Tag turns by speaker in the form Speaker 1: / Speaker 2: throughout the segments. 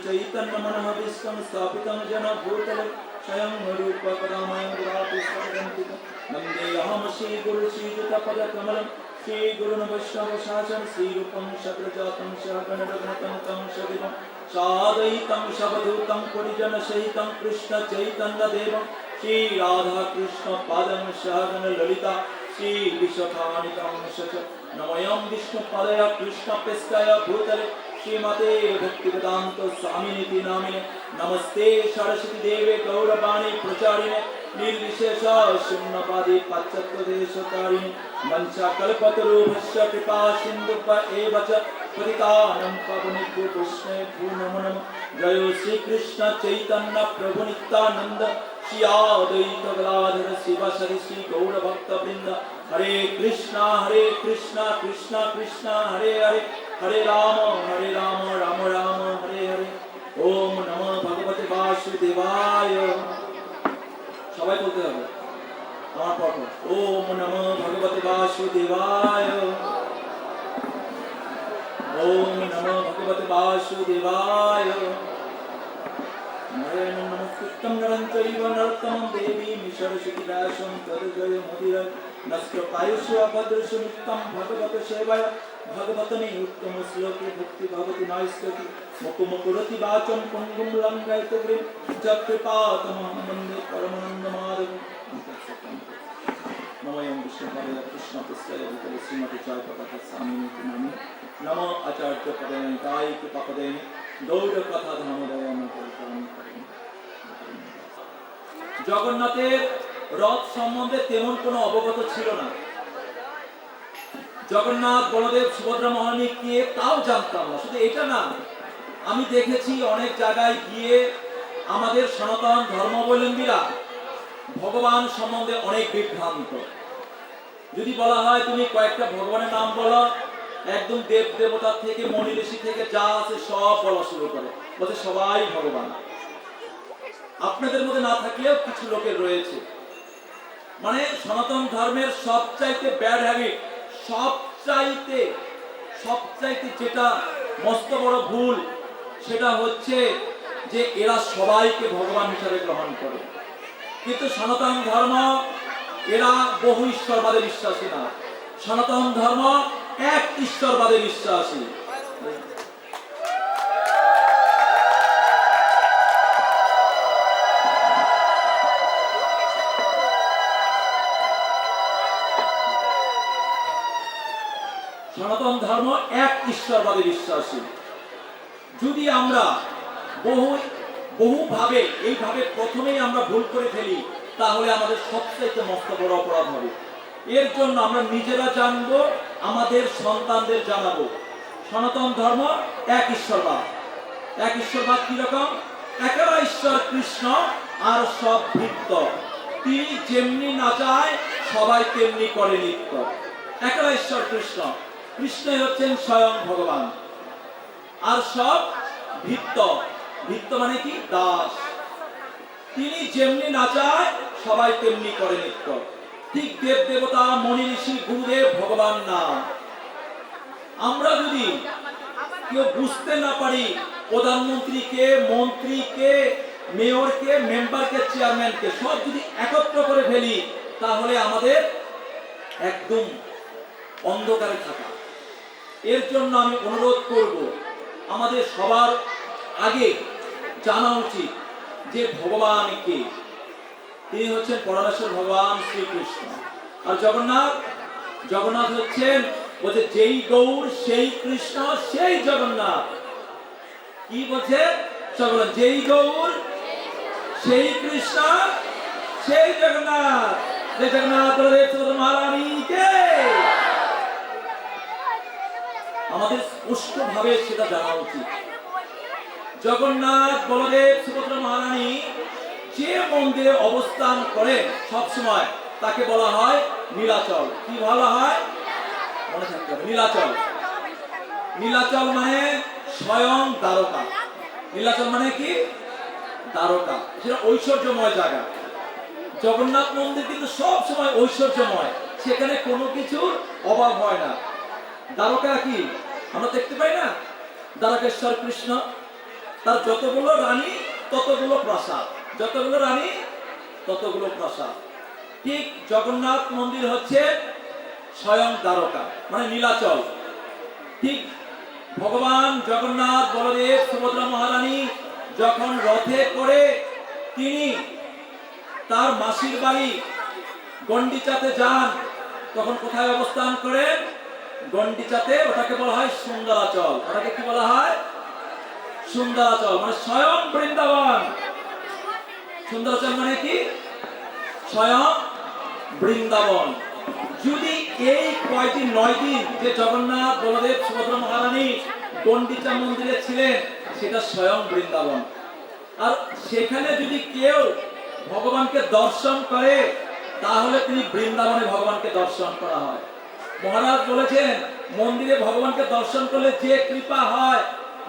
Speaker 1: चैतन्य मनोभीष्टं स्थापितं जन भूतले स्वयं रूप पदामयं गुरातिस्वरन्ति वन्देऽहं श्रीगुरु श्रीयुतपदकमलं श्रीगुरुन् वैष्णव शासन श्रीरूपं शक्रजातं शगणरघुनाथं तं सदिवं सादयितं शबदूतं परिजनसहितं कृष्ण चैतन्यदेवं श्री राधा कृष्ण पादं सहगण ललिता श्री विशाखानितं सच नमयं विष्णुपदय कृष्णप्रेष्ठाय भूतले श्रीमते भक्तिवेदांत स्वामिनिति नामिने नमस्ते सरस्वती देवे गौरवाणी प्रचारिणे निर्विशेष शून्यवादी पाश्चात्यदेशकारिणे वंशाकल्पतरुभ्यश्च कृपा सिन्धुभ्य च पतितानं पावनेभ्यो वैष्णवेभ्यो नमो नमः जय श्री कृष्ण चैतन्य प्रभु नित्यानंद श्री अद्वैत गदाधर शिवासादि श्री गौर भक्तवृंद हरे कृष्णा कृष्णा कृष्णा हरे हरे हरे राम राम राम हरे हरे ओम नमो भगवते वासुदेवाय সবাই বলতে হবে আমার পর ওম নমো ভগবতে বাসুদেবায় ओम नमो भगवते वासुदेवाय नारायण नमस्कृतं नरं चैव नरोत्तमं देवीं सरस्वतीं व्यासं ततो जयमुदीरये नमस्कृतायुषु अभद्रषु नित्यं भगवत सेवया भगवतने उत्तम श्लोके भक्ति भवति नास्ति मुकुमुकुरति वाचं पुंगुं लङ्घयति गिरिं जत्कृपातमहं वन्दे परमानन्दमाधवं नमोऽयं विष्णुपदाय कृष्णप्रेष्ठाय भूतले श्रीमते जयप्रकाश स्वामिनिति नामिने नमो आचार्य पदयन्ताय कृपापदये गौड़ कथा धर्मोदय जगन्नाथের রথ সম্বন্ধে তেমন কোনো অবগত ছিল না জগন্নাথ বলদেব সুভদ্রা মহারানী কে তাও জানতাম না শুধু এটা না আমি দেখেছি অনেক জায়গায় গিয়ে আমাদের সনাতন ধর্মাবলম্বীরা ভগবান সম্বন্ধে অনেক বিভ্রান্ত যদি বলা হয় তুমি কয়েকটা ভগবানের নাম বলো একদম দেব দেবতা থেকে মনি ঋষি থেকে যা আছে সব বলা শুরু করে বলতে সবাই ভগবান আপনাদের মধ্যে না থাকলেও কিছু লোকের রয়েছে মানে সনাতন ধর্মের সবচাইতে ব্যাড হ্যাবিট সবচাইতে যেটা মস্ত বড় ভুল সেটা হচ্ছে যে এরা সবাইকে ভগবান হিসেবে গ্রহণ করে কিন্তু সনাতন ধর্ম এরা বহু ঈশ্বরবাদে বিশ্বাসী না সনাতন ধর্ম এক ঈশ্বরবাদে বিশ্বাসী সনাতন ধর্ম এক ঈশ্বরবাদে বিশ্বাসী যদি আমরা বহুভাবে এইভাবে প্রথমেই আমরা ভুল করে ফেলি তাহলে আমাদের সবচেয়ে মস্ত বড় অপরাধ হবে এর জন্য আমরা নিজেরা জানবো আমাদের সন্তানদের জানাবো সনাতন ধর্ম এক ঈশ্বরবাদ কি রকম একলা ঈশ্বর কৃষ্ণ আর সব ভৃত্য তিনি যেমনি নাচায় সবাই তেমনি করে নৃত্য একলা ঈশ্বর কৃষ্ণ কৃষ্ণই হচ্ছেন স্বয়ং ভগবান আর সব ভৃত্য মানে কি দাস তিনি যেমনি নাচায় সবাই তেমনি করে নৃত্য ঠিক দেব দেবতা মনি ঋষি গুরুদেব ভগবান না আমরা যদি কেউ বুঝতে না পারি প্রধানমন্ত্রীকে মন্ত্রীকে মেয়রকে মেম্বারকে চেয়ারম্যানকে সব যদি একত্র করে ফেলি তাহলে আমাদের একদম অন্ধকারে থাকা এর জন্য আমি অনুরোধ করব আমাদের সবার আগে জানা উচিত যে ভগবান কে তিনি হচ্ছেন পরমেশ্বর ভগবান শ্রীকৃষ্ণ আর জগন্নাথ হচ্ছেন বলছে যেই গৌর সেই কৃষ্ণ সেই জগন্নাথ কি বলছে সকলে যেই গৌর সেই কৃষ্ণ সেই জগন্নাথ জয় জগন্নাথ বলদেব সুভদ্রা মহারানী কে আমাদের স্পষ্ট ভাবে সেটা জানা উচিত জগন্নাথ বলদেব সুভদ্রা মহারানী যে মন্দিরে অবস্থান করেন সব সময় তাকে বলা হয় নীলাচল কি বলা হয় মনে থাকতে হবে নীলাচল মানে স্বয়ং দ্বারকা নীলাচল মানে কি দ্বারকা সেটা ঐশ্বর্যময় জায়গা জগন্নাথ মন্দির কিন্তু সব সময় ঐশ্বর্যময় সেখানে কোনো কিছুর অভাব হয় না দ্বারকা কি আমরা দেখতে পাই না দ্বারকেশ্বর কৃষ্ণ তার যতগুলো রানী ততগুলো প্রাসাদ, যতগুলো রানী ততগুলো প্রাসাদ। ঠিক জগন্নাথ মন্দির হচ্ছে স্বয়ং দ্বারকা, মানে নীলাচল। ঠিক ভগবান জগন্নাথ, বলদেব, সুভদ্রা মহারানী যখন রথে করে তিনি তার মাসির বাড়ি গন্ডিচাতে যান, তখন কোথায় অবস্থান করেন? গন্ডিচাতে। ওটাকে বলা হয় সুন্দরাচল। ওটাকে কি বলা হয়? সুন্দরাচল, মানে স্বয়ং বৃন্দাবন। সুন্দরাচল মানে কি? স্বয়ং বৃন্দাবন। যদি এই কয়টি 9 দিন যে জগন্নাথ, বলদেব, সুভদ্রা মহারানী গন্ডিচা মন্দিরে ছিলেন, সেটা স্বয়ং বৃন্দাবন। আর সেখানে যদি কেউ ভগবানকে দর্শন করে, তাহলে তিনি বৃন্দাবনে ভগবানকে দর্শন করা হয়। মহারাজ বলেছেন, মন্দিরে ভগবানকে দর্শন করলে যে কৃপা হয়,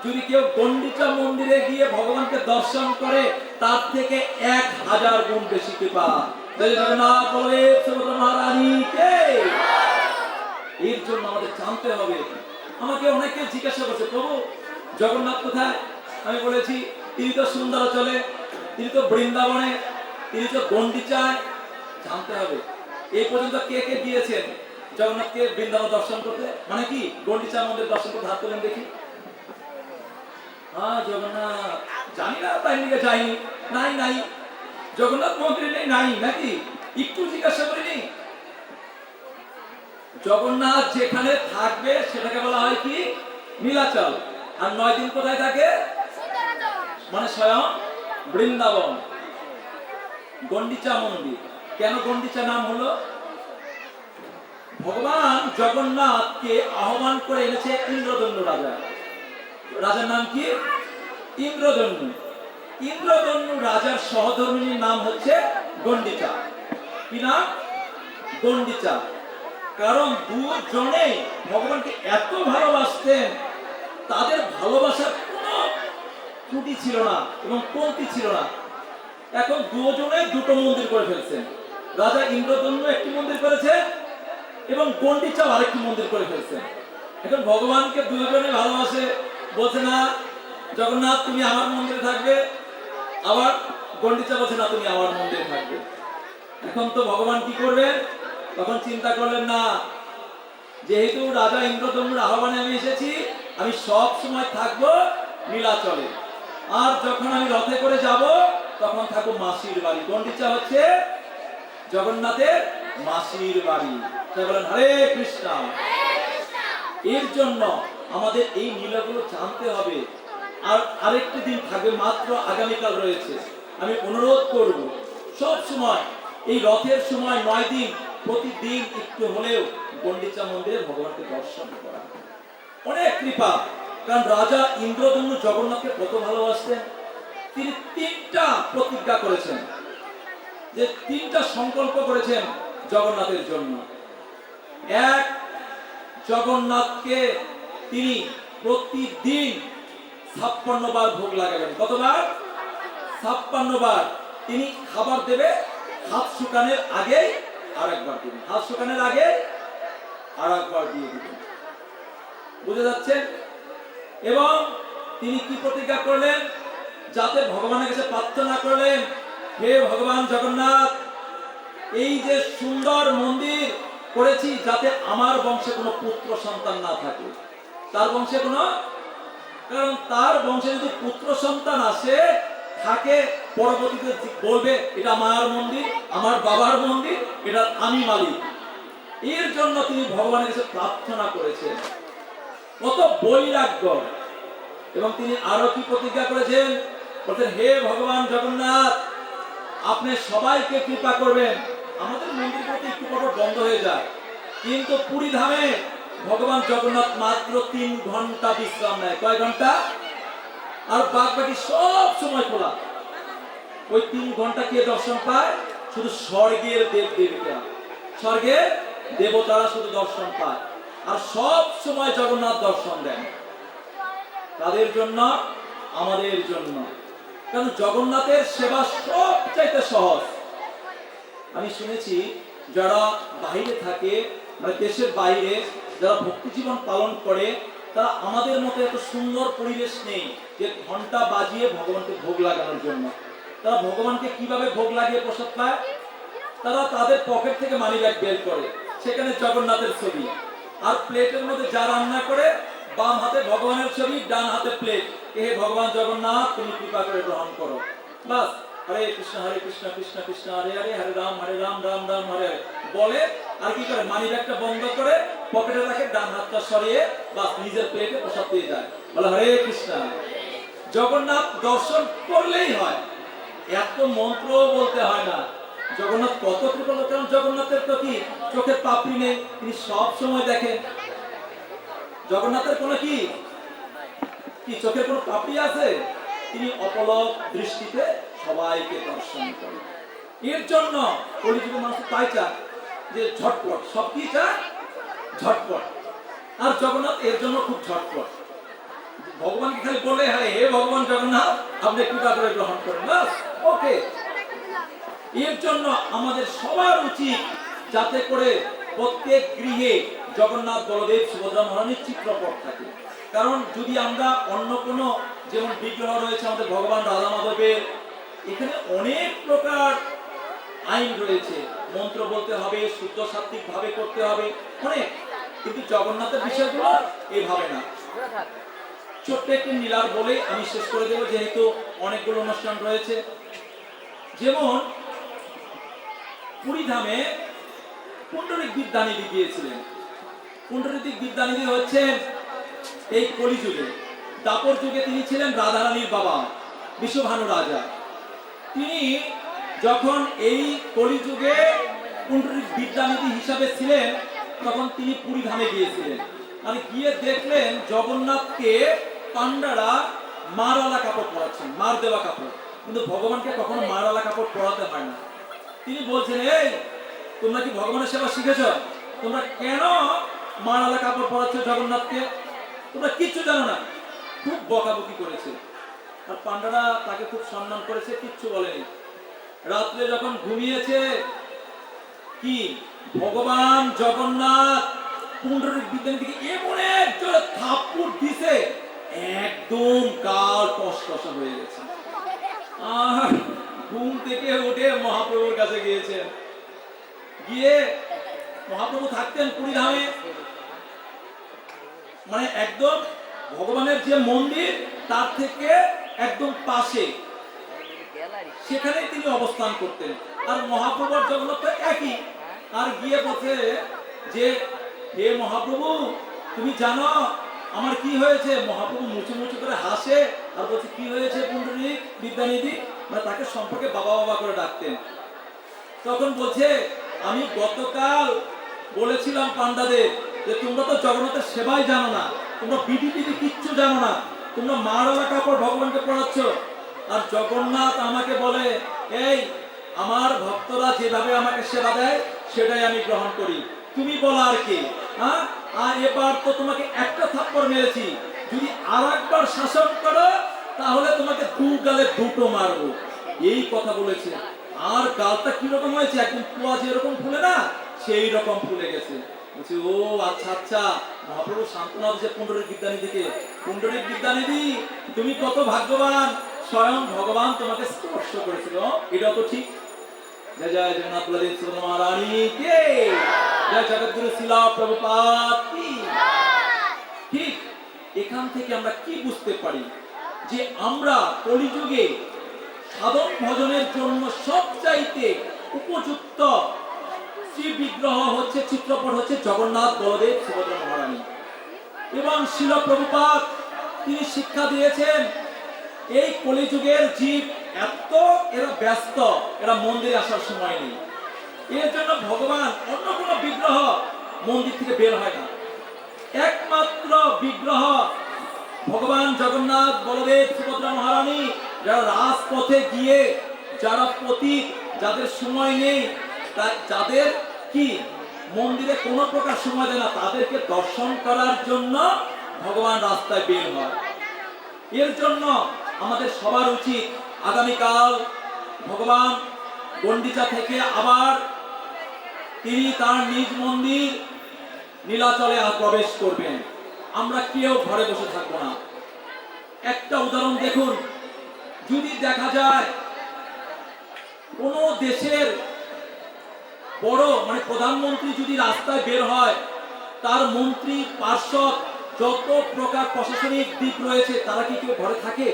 Speaker 1: যদি কেউ গন্ডিচা মন্দিরে গিয়ে ভগবানকে দর্শন করে, তার থেকে 1000 গুণ বেশি কৃপা। জগন্নাথ, বলদেব, সুভদ্রা মহারানীকে। এর জন্য আমাদের জানতে হবে। আমাকে অনেকে জিজ্ঞাসা করছে, প্রভু জগন্নাথ কোথায়? আমি বলেছি, তিনি তো সুন্দরাচলে, তিনি তো বৃন্দাবনে, তিনি তো গন্ডিচায়। জানতে হবে এই পর্যন্ত কে কে গিয়েছেন জগন্নাথকে বৃন্দাবন দর্শন করতে, মানে কি গন্ডিচা মন্দির দর্শন করতে? হাত তোলেন দেখি। হ্যাঁ, জগন্নাথ জানি না, তাই নিয়ে যাইনি। নাই নাই, জগন্নাথ মন্দির নেই, নাই নাকি? একটু জিজ্ঞাসা করিনি। জগন্নাথ যেখানে থাকবে সেটাকে বলা হয় কি? নীলাচল। আর 9 দিন কোথায় থাকে? মানে স্বয়ং বৃন্দাবন। গন্ডিচা মন্দির। কেন গন্ডিচা নাম হলো? ভগবান জগন্নাথকে আহ্বান করে এনেছে ইন্দ্রদন্য রাজা। রাজার নাম কি? ইন্দ্রদন্য। ইন্দ্রদন্য রাজার সহধর্মিনীর নাম হচ্ছে গন্ডিচা। কি নাম? গন্ডিচা। কারণ দুজনে ভগবানকে এত ভালোবাসতেন, তাদের ভালোবাসার কোনো ত্রুটি ছিল না এবং কমতি ছিল না। এখন দুজনে দুটো মন্দির করে ফেলছেন। রাজা ইন্দ্রদন্য একটি মন্দির করেছে এবং গন্ডিচাও আরেকটি মন্দির করে ফেলছেন। এখন ভগবানকে দুজনে ভালোবাসে, বলছে না জগন্নাথ তুমি আমার মন্দিরে থাকবে, আবার গন্ডিচা বলছে না তুমি আমার মন্দিরে থাকবে। এখন তো ভগবান কি করবে? তখন চিন্তা করলেন, না, যেহেতু রাজা ইন্দ্রদম্নুর আহ্বানে আমি এসেছি, আমি সব সময় থাকবো নীলাচলে। আর যখন আমি রথে করে যাব, তখন থাকবো মাসির বাড়ি। গন্ডিচা হচ্ছে জগন্নাথের মাসির বাড়ি। তাই বলেন হরে কৃষ্ণ। এর জন্য আমাদের এই লীলাগুলো জানতে হবে। আর আরেকটি দিন থাকবে মাত্র, আগামীকাল রয়েছে। আমি অনুরোধ করব সব সময় এই রথের সময় 9 দিন প্রতিদিন একটু হলেও গন্ডিচা মন্দিরে ভগবানকে দর্শন করা। অনেক কৃপা। কারণ রাজা ইন্দ্রদন্য জগন্নাথকে কত ভালোবাসতেন। তিনি 3টা প্রতিজ্ঞা করেছেন, যে 3টা সংকল্প করেছেন জগন্নাথের জন্য। এক, জগন্নাথকে তিনি প্রতিদিন 56 বার ভোগ লাগাবেন। কতবার? 56 বার। তিনি খাবার দেবে, হাত শুকানোর আগে আরেকবার দিবেন, হাত শুকানোর আগে আরেকবার দিয়ে দিবেন। বুঝে যাচ্ছে? এবং তিনি কি প্রতিজ্ঞা করলেন? যাতে ভগবানের কাছে প্রার্থনা করলেন, হে ভগবান জগন্নাথ, এই যে সুন্দর মন্দির করেছি, যাতে আমার বংশে কোনো পুত্র সন্তান না থাকে। তার বংশে কোনো, কারণ তার বংশে যদি পুত্র সন্তান আসে থাকে, পরবর্তীতে বলবে এটা আমার মন্দির, আমার বাবার মন্দির, এটা আমি মালিক। এর জন্য তিনি ভগবানের কাছে প্রার্থনা করেছেন। কত বৈরাগ্য। এবং তিনি আরো কি প্রতিজ্ঞা করেছেন? বলছেন, হে ভগবান জগন্নাথ, আপনি সবাইকে কৃপা করবেন। আমাদের মন্দিরগুলোতে একটু পর বন্ধ হয়ে যায়, কিন্তু পুরী ধামে ভগবান জগন্নাথ মাত্র 3 ঘন্টা বিশ্রাম নেয়। কয় ঘন্টা? আর বাকি সব সময় খোলা। ওই 3 ঘন্টা কে দর্শন পায়? শুধু স্বর্গের দেব দেবতা, স্বর্গের দেবতারা শুধু দর্শন পায়। আর সব সময় জগন্নাথ দর্শন দেন। তাদের জন্য, আমাদের জন্য। কারণ জগন্নাথের সেবা সবচাইতে সহজ। আমি শুনেছি যারা বাইরে থাকে, মানে দেশের বাইরে যারা ভক্তি জীবন পালন করে, তারা আমাদের মতো এত সুন্দর পরিবেশ নেই যে ঘন্টা বাজিয়ে ভগবানকে ভোগ লাগানোর জন্য। তারা ভগবানকে কিভাবে ভোগ লাগিয়ে প্রসাদ পায়? তারা তাদের পকেট থেকে মানি ব্যাগ বের করে, সেখানে জগন্নাথের ছবি, আর প্লেটের মধ্যে যা রান্না করে বাম হাতে ভগবানের ছবি, ডান হাতে প্লেট, হে ভগবান জগন্নাথ তুমি কৃপা করে গ্রহণ করো। বাস, হরে কৃষ্ণ কৃষ্ণ কৃষ্ণ হরে হরে, হরে রাম রাম রাম হরে হরে বলে। আর কি করে? মানি ব্যাগটা বন্ধ করে পকেটে রাখে, ডান হাতটা সরিয়ে বাস নিজের প্লেটে প্রসাদ দিয়ে যায়, বলে হরে কৃষ্ণ। জগন্নাথ দর্শন করলেই হয়, এত মন্ত্র বলতে হয় না। জগন্নাথ কত কৃপা, কারণ জগন্নাথের তো কি চোখের পাপড়ি নেই, তিনি সব সময় দেখেন। জগন্নাথের কোনো কি চোখের কোনো পাপড়ি আছে? তিনি অপলক দৃষ্টিতে সবাইকে দর্শন করেন। এর জন্য কলিযুগের মানুষ তাই চায় যে ঝটপট, সব কি চায়? ঝটপট। আর জগন্নাথ এর জন্য খুব ঝটপট। ভগবানকে খালি বলে, হ্যাঁ হে ভগবান জগন্নাথ আপনি কৃপা করে গ্রহণ করেন, বাস ওকে। এর জন্য আমাদের সবার উচিত যাতে করে প্রত্যেক গৃহে জগন্নাথ বলদেব সুভদ্রা মহারানীর চিত্রপট থাকে। কারণ যদি আমরা অন্য কোনো, যেমন বিগ্রহ রয়েছে আমাদের ভগবান রাধা মাধবের, এখানে অনেক প্রকার আইন রয়েছে, মন্ত্র বলতে হবে, শুদ্ধ সাত্বিক ভাবে করতে হবে অনেক, কিন্তু জগন্নাথের বিষয়গুলো এভাবে না। ছোট্ট একটি নীলার বলে আমি শেষ করে দেব, যেহেতু অনেকগুলো অনুষ্ঠান রয়েছে। যেমন পুরী ধামে পুণ্ডরিক বিদ্যানিধি গিয়েছিলেন। পুণ্ডরিক বিদ্যানিধি হচ্ছেন এই কলিযুগে, দাপর যুগে তিনি ছিলেন রাধারানীর বাবা বিশ্বভানু রাজা। তিনি যখন এই কলিযুগে পুণ্ডরিক বিদ্যানিধি হিসাবে ছিলেন, তখন তিনি পুরী ধামে গিয়েছিলেন। আর গিয়ে দেখলেন জগন্নাথকে পান্ডারা মারওয়ালা কাপড় পরাচ্ছেন, মার দেওয়া কাপড়, কিন্তু ভগবানকে কখনো মারওয়ালা কাপড় পরাতে হয় না। তিনি বলছেন, এই তোমরা কি ভগবানের সেবা শিখেছ? তোমরা কেন মারওয়ালা কাপড় পরাচ্ছ জগন্নাথকে? তোমরা কিচ্ছু জানো না। খুব বকাবকি করেছে, আর পান্ডারা তাকে খুব সম্মান করেছে, কিচ্ছু বলেনি। রাত্রে যখন ঘুমিয়েছে, কি ভগবান জগন্নাথ পুণ্ডরিক বিদ্যানিধিকে এমন এক জোরে থাপ্পড় দিছে, একদম গাল টসটসা হয়ে গেছে। আর ঘুম থেকে উঠে মহাপ্রভুর কাছে গিয়েছেন। গিয়ে মহাপ্রভু থাকতেন পুরী ধামে, মানে একদম ভগবানের যে মন্দির তার থেকে একদম পাশে, সেখানে তিনি অবস্থান করতেন। আর মহাপ্রভুর জগন্নাথ তো একই। আর গিয়ে বলছে যে, হে মহাপ্রভু তুমি জানো আমার কি হয়েছে? মহাপ্রভু মুছে মুছে করে হাসে আর বলছে, কি হয়েছে পুণ্ডরিক বিদ্যানিধি? মানে তাকে সম্পর্কে বাবা বাবা করে ডাকতেন। তখন বলছে, আমি গতকাল বলেছিলাম পান্ডাদের যে তোমরা তো জগন্নাথের সেবাই জানো না, তোমরা বিধি বিধি কিচ্ছু জানো না, তোমরা মারওয়ালা কাপড় ভগবানকে পরাচ্ছ। আর জগন্নাথ আমাকে বলে, এই আমার ভক্তরা যেভাবে আমাকে সেবা দেয় সেটাই আমি গ্রহণ করি, তুমি বলো আর কি? হ্যাঁ, আর এবার তো তোমাকে একটা থাপ্পড় মেরেছি, যদি আর একবার শাসন করো তাহলে তোমাকে দু গালে দুটো মারবো, এই কথা বলেছে। আর গালটা কিরকম হয়েছে? একদম কুয়া যেরকম ফুলে না, সেই রকম ফুলে গেছে। বলছি, ও আচ্ছা আচ্ছা। মহাপ্রভু সান্ত্বনা দিচ্ছে পুণ্ডরিক বিদ্যানিধিকে, পুণ্ডরিক বিদ্যানিধি তুমি কত ভাগ্যবান, স্বয়ং ভগবান তোমাকে স্পর্শ করেছিল, এটা তো ঠিক। জয় জয় জগন্নাথ বলদেব সুভদ্রা মহারানী কে, জয় জগদ্গুরু শিলা প্রভুপাদ কি। ঠিক এখান থেকে আমরা কি বুঝতে পারি? যে আমরা কলিযুগে সাধন ভজনের জন্য সবচাইতে উপযুক্ত শ্রী বিগ্রহ হচ্ছে, চিত্রপট হচ্ছে জগন্নাথ বলদেব সুভদ্রা মহারানী। এবং শিল প্রভুপাদ তিনি শিক্ষা দিয়েছেন, এই কলিযুগের জীব এত এরা ব্যস্ত, এরা মন্দিরে আসার সময় নেই। এর জন্য ভগবান অন্য কোনো বিগ্রহ মন্দির থেকে বের হয় না। একমাত্র বিগ্রহ ভগবান জগন্নাথ বলদেব সুভদ্রা মহারানী, যারা রাজপথে গিয়ে, যারা পথিক, যাদের সময় নেই, যাদের কি মন্দিরে কোনো প্রকার সময় দেয় না, তাদেরকে দর্শন করার জন্য ভগবান রাস্তায় বের হয়। এর জন্য আমাদের সবার উচিত আগামীকাল ভগবান গন্ডিচা থেকে আবার তিনি তার নিজ মন্দির নীলাচলে প্রবেশ করবেন। আমরা কেউ ঘরে বসে থাকবো না। একটা উদাহরণ দেখুন, যদি দেখা যায় কোন দেশের বড় প্রধানমন্ত্রী যদি রাস্তায় বের হয়, তার মন্ত্রী পার্ষদ যত প্রকার প্রশাসনিক দিক রয়েছে, তারা কি কেউ ঘরে থাকে?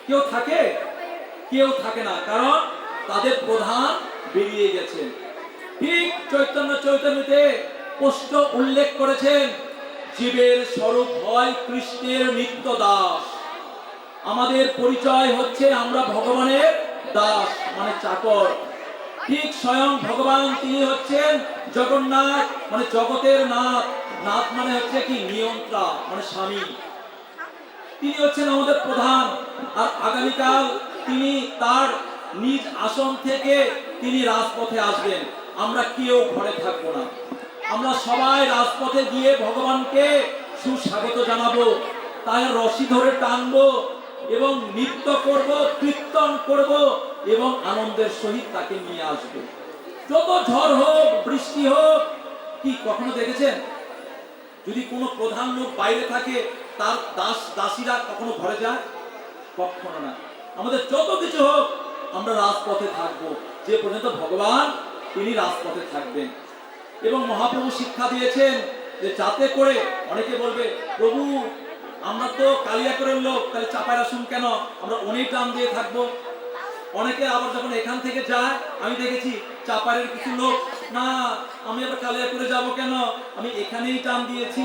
Speaker 1: কেউ থাকে? কেউ থাকে না, কারণ তাদের প্রধান বেরিয়ে গেছেন। ঠিক চৈতন্যতে স্পষ্ট উল্লেখ করেছেন, জীবের স্বরূপ হয় কৃষ্ণের নিত্য দাস। আমাদের পরিচয় হচ্ছে আমরা ভগবানের দাস, চাকর। ঠিক স্বয়ং ভগবান তিনি হচ্ছেন জগন্নাথ, জগতের নাথ। নাথ হচ্ছে কি? নিয়ন্ত্রা, স্বামী। তিনি হচ্ছেন আমাদের প্রধান। আর আগামীকাল তিনি তার নিজ আসন থেকে তিনি রাজপথে আসবেন। আমরা কেউ ঘরে থাকবো না, আমরা সবাই রাজপথে গিয়ে ভগবানকে সুস্বাগত জানাবো, তাই রশি ধরে টানবো এবং নৃত্য করব, কীর্তন করব এবং আনন্দের সহিত তাকে নিয়ে আসবো। যত ঝড় হোক, বৃষ্টি হোক। কি কখনো দেখেছেন যদি কোনো প্রধান লোক বাইরে থাকে, তার দাসীরা কখনো ঘরে যায়? কখনো না। আমাদের যত কিছু হোক, আমরা রাজপথে থাকবো যে পর্যন্ত ভগবান তিনি রাজপথে থাকবেন। এবং মহাপ্রভু শিক্ষা দিয়েছেন যে যাতে করে, অনেকে বলবে প্রভু আমরা তো কালিয়াকরের লোক, তাহলে চাপায় আসুন কেন, আমরা অনেক টান দিয়ে থাকবো। অনেকে আবার যখন এখান থেকে যায়, আমি দেখেছি চাপারের কিছু লোক, না আমি আবার কালিয়াকরে যাব কেন, আমি এখানেই টান দিয়েছি।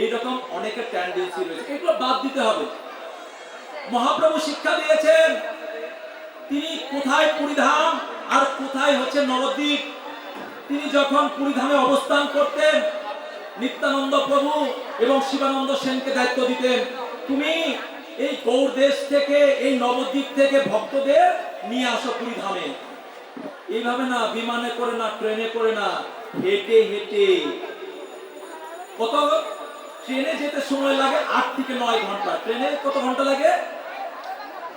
Speaker 1: এইরকম অনেকের টেন্ডেন্সি রয়েছে, এগুলো বাদ দিতে হবে। মহাপ্রভু শিক্ষা দিয়েছেন, তিনি কোথায় পুরীধাম আর কোথায় হচ্ছে নবদ্বীপ। তিনি যখন পুরীধামে অবস্থান করতেন, নিত্যানন্দ প্রভু এবং শিবানন্দ সেনকে দায়িত্ব দিতেন, তুমি এই গৌর দেশ থেকে, এই নবদ্বীপ থেকে ভক্তদের নিয়ে আসো পুরীধামে। এইভাবে না, বিমানে করে না, ট্রেনে করে না, হেঁটে হেঁটে। কত ট্রেনে যেতে সময় লাগে 8 থেকে 9 ঘন্টা। ট্রেনে কত ঘন্টা লাগে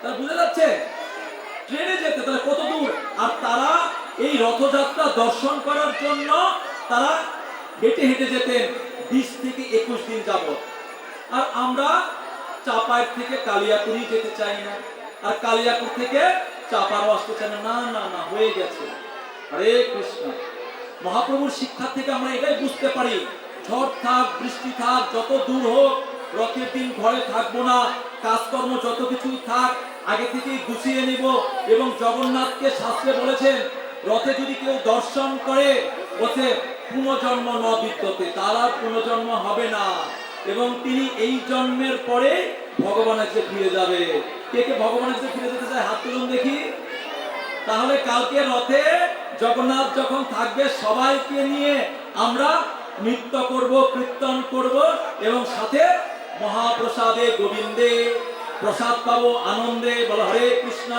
Speaker 1: তাহলে বুঝে যাচ্ছে? ট্রেনে যেতে তাহলে কত দূর। আর তারা এই রথযাত্রা দর্শন করার জন্য তারা হেঁটে হেঁটে যেতেন 20 থেকে 21 দিন যাবত। আর আমরা চাপাই থেকে কালিয়াকুড়ি যেতে চাই না, আর কালিয়াকুর থেকে চাপারও আসতে চাই না। না না না, হয়ে গেছে। হরে কৃষ্ণ। মহাপ্রভুর শিক্ষা থেকে আমরা এটাই বুঝতে পারি, ঝড় থাক, বৃষ্টি থাক, যত দূর হোক, রথের দিন ঘরে থাকবো না। কাজকর্ম যত কিছুই থাক, আগে থেকেই গুছিয়ে নিব। এবং জগন্নাথকে শাস্ত্রে বলেছেন, রথে যদি কেউ দর্শন করে, বলছে পুনর্জন্ম ন বিদ্যতে, তার আর পুনর্জন্ম হবে না, এবং তিনি এই জন্মের পরে ভগবানের কাছে ফিরে যাবে। কে কে ভগবানের কাছে ফিরে যেতে চায়? হাত তুলুন দেখি। তাহলে কালকে রথে জগন্নাথ যখন থাকবে, সবাইকে নিয়ে আমরা নৃত্য করব, কীর্তন করব, এবং সাথে মহাপ্রসাদে গোবিন্দে প্রসাদ পাবো, আনন্দে। বলো হরে কৃষ্ণ।